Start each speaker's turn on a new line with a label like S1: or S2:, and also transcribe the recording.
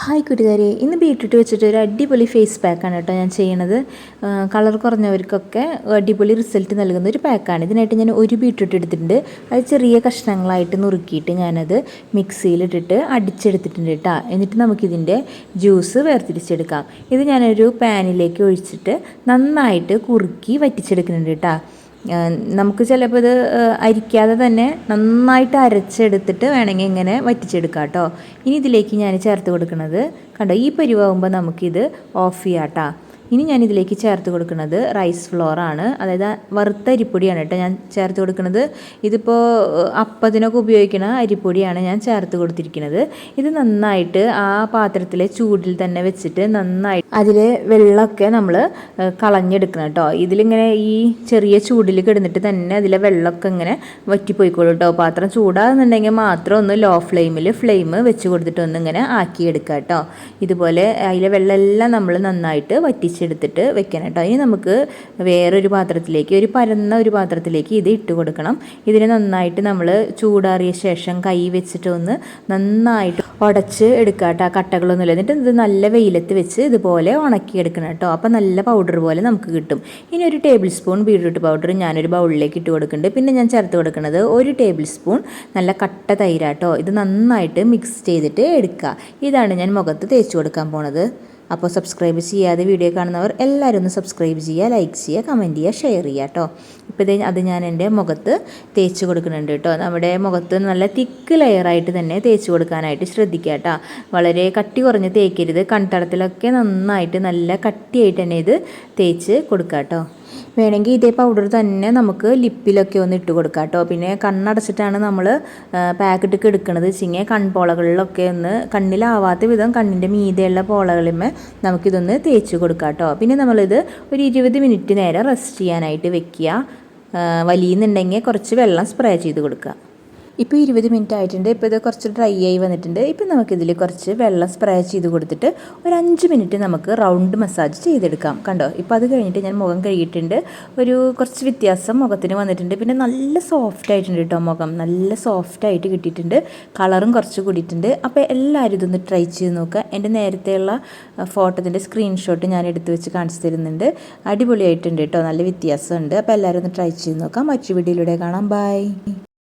S1: Hi കൂട്ടുകാരെ, ഇന്ന് beetroot വെച്ചിട്ട് ഒരു അടിപൊളി ഫേസ് പാക്കാണ് കേട്ടോ ഞാൻ ചെയ്യണത്. കളർ കുറഞ്ഞവർക്കൊക്കെ അടിപൊളി റിസൾട്ട് നൽകുന്ന ഒരു പാക്കാണ്. ഇതിനായിട്ട് ഞാൻ ഒരു ബീട്രൂട്ട് എടുത്തിട്ടുണ്ട്. അത് ചെറിയ കഷ്ണങ്ങളായിട്ട് നുറുക്കിയിട്ട് ഞാനത് മിക്സിയിലിട്ടിട്ട് അടിച്ചെടുത്തിട്ടുണ്ട് കേട്ടോ. എന്നിട്ട് നമുക്കിതിൻ്റെ ജ്യൂസ് വേർതിരിച്ചെടുക്കാം. ഇത് ഞാനൊരു പാനിലേക്ക് ഒഴിച്ചിട്ട് നന്നായിട്ട് കുറുക്കി വറ്റിച്ചെടുക്കുന്നുണ്ട് കേട്ടോ. നമുക്ക് ചിലപ്പോൾ ഇത് അരിക്കാതെ തന്നെ നന്നായിട്ട് അരച്ചെടുത്തിട്ട് വേണമെങ്കിൽ ഇങ്ങനെ വറ്റിച്ചെടുക്കാം കേട്ടോ. ഇനി ഇതിലേക്ക് ഞാൻ ചേർത്ത് കൊടുക്കുന്നത് കണ്ടോ, ഈ പരിവാകുമ്പോൾ നമുക്കിത് ഓഫ് ചെയ്യാം കേട്ടോ. ഇനി ഞാൻ ഇതിലേക്ക് ചേർത്ത് കൊടുക്കുന്നത് റൈസ് ഫ്ലോർ ആണ്, അതായത് വറുത്ത അരിപ്പൊടിയാണ് കേട്ടോ ഞാൻ ചേർത്ത് കൊടുക്കുന്നത്. ഇതിപ്പോൾ അപ്പത്തിനൊക്കെ ഉപയോഗിക്കുന്ന അരിപ്പൊടിയാണ് ഞാൻ ചേർത്ത് കൊടുത്തിരിക്കുന്നത്. ഇത് നന്നായിട്ട് ആ പാത്രത്തിലെ ചൂടിൽ തന്നെ വെച്ചിട്ട് നന്നായിട്ട് അതിലെ വെള്ളമൊക്കെ നമ്മൾ കളഞ്ഞെടുക്കണം കേട്ടോ. ഇതിലിങ്ങനെ ഈ ചെറിയ ചൂടിൽ കിടന്നിട്ട് തന്നെ അതിലെ വെള്ളമൊക്കെ ഇങ്ങനെ വറ്റിപ്പോയിക്കോളൂ കേട്ടോ. പാത്രം ചൂടാകുന്നുണ്ടെങ്കിൽ മാത്രം ഒന്ന് ലോ ഫ്ലെയിമിൽ വെച്ച് കൊടുത്തിട്ട് ഒന്നിങ്ങനെ ആക്കിയെടുക്കുക കേട്ടോ. ഇതുപോലെ അതിലെ വെള്ളമെല്ലാം നമ്മൾ നന്നായിട്ട് വറ്റിച്ചെടുത്തിട്ട് വെക്കണം കേട്ടോ. ഇനി നമുക്ക് വേറൊരു പാത്രത്തിലേക്ക്, ഒരു പരന്ന ഒരു പാത്രത്തിലേക്ക് ഇത് ഇട്ട് കൊടുക്കണം. ഇതിനെ നന്നായിട്ട് നമ്മൾ ചൂടാറിയ ശേഷം കൈ വെച്ചിട്ട് ഒന്ന് നന്നായിട്ട് ഉടച്ച് എടുക്കുക കേട്ടോ, കട്ടകളൊന്നുമില്ല. എന്നിട്ട് ഇത് നല്ല വെയിലത്ത് വെച്ച് ഇതുപോലെ ഉണക്കിയെടുക്കണം കേട്ടോ. അപ്പോൾ നല്ല പൗഡർ പോലെ നമുക്ക് കിട്ടും. ഇനി ഒരു ടേബിൾ സ്പൂൺ ബീട്രൂട്ട് പൗഡർ ഞാനൊരു ബൗളിലേക്ക് ഇട്ട് കൊടുക്കുന്നുണ്ട്. പിന്നെ ഞാൻ ചേർത്ത് കൊടുക്കുന്നത് ഒരു ടേബിൾ സ്പൂൺ നല്ല കട്ട തൈരാട്ടോ. ഇത് നന്നായിട്ട് മിക്സ് ചെയ്തിട്ട് എടുക്കുക. ഇതാണ് ഞാൻ മുഖത്ത് തേച്ച് കൊടുക്കാൻ പോണത്. അപ്പോൾ സബ്സ്ക്രൈബ് ചെയ്യാതെ വീഡിയോ കാണുന്നവർ എല്ലാവരും ഒന്ന് സബ്സ്ക്രൈബ് ചെയ്യുക, ലൈക്ക് ചെയ്യുക, കമൻറ്റ് ചെയ്യുക, ഷെയർ ചെയ്യുക കേട്ടോ. ഇപ്പോൾ അത് ഞാൻ എൻ്റെ മുഖത്ത് തേച്ച് കൊടുക്കുന്നുണ്ട് കേട്ടോ. നമ്മുടെ മുഖത്ത് നല്ല തിക്ക് ലെയറായിട്ട് തന്നെ തേച്ച് കൊടുക്കാനായിട്ട് ശ്രദ്ധിക്കുക കേട്ടോ. വളരെ കട്ടി കുറഞ്ഞ് തേക്കരുത്. കൺതടത്തിലൊക്കെ നന്നായിട്ട് നല്ല കട്ടിയായിട്ട് തന്നെ ഇത് തേച്ച് കൊടുക്കുക കേട്ടോ. വേണമെങ്കിൽ ഇതേ പൗഡർ തന്നെ നമുക്ക് ലിപ്പിലൊക്കെ ഒന്ന് ഇട്ട് കൊടുക്കാം കേട്ടോ. പിന്നെ കണ്ണടച്ചിട്ടാണ് നമ്മൾ പാക്കറ്റൊക്കെ എടുക്കുന്നത് വെച്ചിങ്ങനെ കൺപോളകളിലൊക്കെ ഒന്ന് കണ്ണിലാവാത്ത വിധം കണ്ണിൻ്റെ മീതെയുള്ള പോളകളിന്മേ നമുക്കിതൊന്ന് തേച്ച് കൊടുക്കാം കേട്ടോ. പിന്നെ നമ്മളിത് ഒരു 20 മിനിറ്റ് നേരം റെസ്റ്റ് ചെയ്യാനായിട്ട് വെക്കുക. വലിയുന്നുണ്ടെങ്കിൽ കുറച്ച് വെള്ളം സ്പ്രേ ചെയ്ത് കൊടുക്കുക. ഇപ്പോൾ 20 മിനിറ്റ് ആയിട്ടുണ്ട്. ഇപ്പോൾ ഇത് കുറച്ച് ഡ്രൈ ആയി വന്നിട്ടുണ്ട്. ഇപ്പോൾ നമുക്കിതിൽ കുറച്ച് വെള്ളം സ്പ്രേ ചെയ്ത് കൊടുത്തിട്ട് ഒരു 5 മിനിറ്റ് നമുക്ക് റൗണ്ട് മസാജ് ചെയ്തെടുക്കാം. കണ്ടോ, ഇപ്പോൾ അത് കഴിഞ്ഞിട്ട് ഞാൻ മുഖം കഴുകിയിട്ടുണ്ട്. കുറച്ച് വ്യത്യാസം മുഖത്തിന് വന്നിട്ടുണ്ട്. പിന്നെ നല്ല സോഫ്റ്റ് ആയിട്ടുണ്ട് കേട്ടോ. മുഖം നല്ല സോഫ്റ്റായിട്ട് കിട്ടിയിട്ടുണ്ട്. കളറും കുറച്ച് കൂടിയിട്ടുണ്ട്. അപ്പോൾ എല്ലാവരും ഇതൊന്ന് ട്രൈ ചെയ്ത് നോക്കുക. എൻ്റെ നേരത്തെയുള്ള ഫോട്ടോത്തിൻ്റെ സ്ക്രീൻഷോട്ട് ഞാൻ എടുത്ത് വെച്ച് കാണിച്ചു തരുന്നുണ്ട്. അടിപൊളിയായിട്ടുണ്ട് കേട്ടോ. നല്ല വ്യത്യാസമുണ്ട്. അപ്പോൾ എല്ലാവരും ഒന്ന് ട്രൈ ചെയ്ത് നോക്കാം. മറ്റു വീഡിയോയിലൂടെ കാണാം. ബൈ.